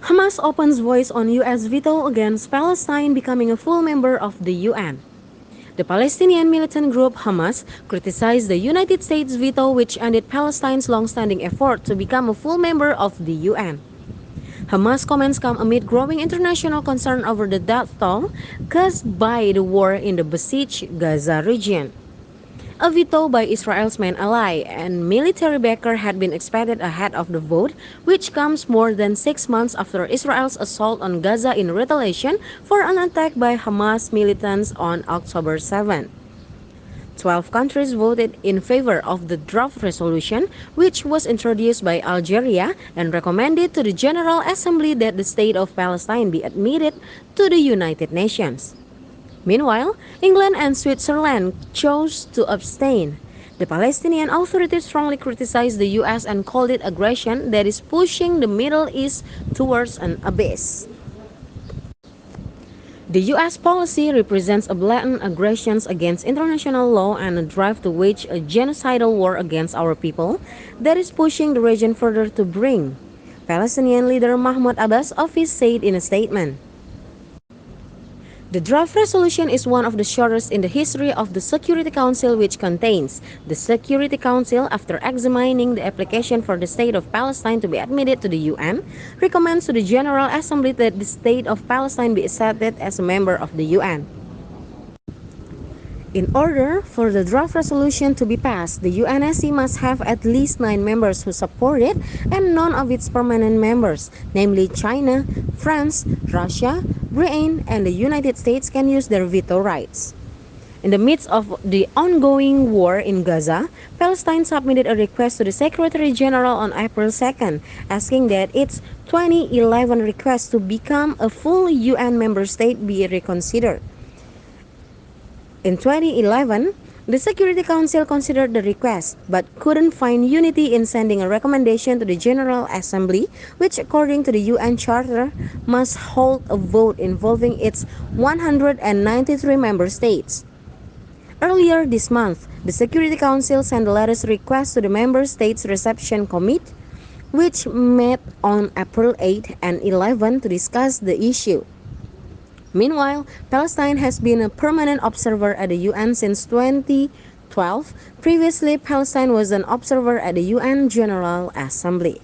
Hamas opens voice on U.S. veto against Palestine becoming a full member of the UN. The Palestinian militant group Hamas criticized the United States veto, which ended Palestine's long-standing effort to become a full member of the UN. Hamas comments come amid growing international concern over the death toll caused by the war in the besieged Gaza region. A veto by Israel's main ally and military backer had been expected ahead of the vote, which comes more than 6 months after Israel's assault on Gaza in retaliation for an attack by Hamas militants on October 7. 12 countries voted in favor of the draft resolution, which was introduced by Algeria and recommended to the General Assembly that the State of Palestine be admitted to the United Nations. Meanwhile, England and Switzerland chose to abstain. The Palestinian Authority strongly criticized the U.S. and called it aggression that is pushing the Middle East towards an abyss. The U.S. policy represents a blatant aggression against international law and a drive to wage a genocidal war against our people that is pushing the region further to brink, Palestinian leader Mahmoud Abbas' office said in a statement. The draft resolution is one of the shortest in the history of the Security Council, which contains the Security Council, after examining the application for the State of Palestine to be admitted to the UN, recommends to the General Assembly that the State of Palestine be accepted as a member of the UN. In order for the draft resolution to be passed, the UNSC must have at least 9 members who support it and none of its permanent members, namely China, France, Russia, Britain, and the United States can use their veto rights. In the midst of the ongoing war in Gaza, Palestine submitted a request to the Secretary General on April 2nd, asking that its 2011 request to become a full UN member state be reconsidered. In 2011, the Security Council considered the request, but couldn't find unity in sending a recommendation to the General Assembly, which according to the UN Charter must hold a vote involving its 193 member states. Earlier this month, the Security Council sent a latest request to the member states' reception committee, which met on April 8 and 11 to discuss the issue. Meanwhile, Palestine has been a permanent observer at the UN since 2012. Previously, Palestine was an observer at the UN General Assembly.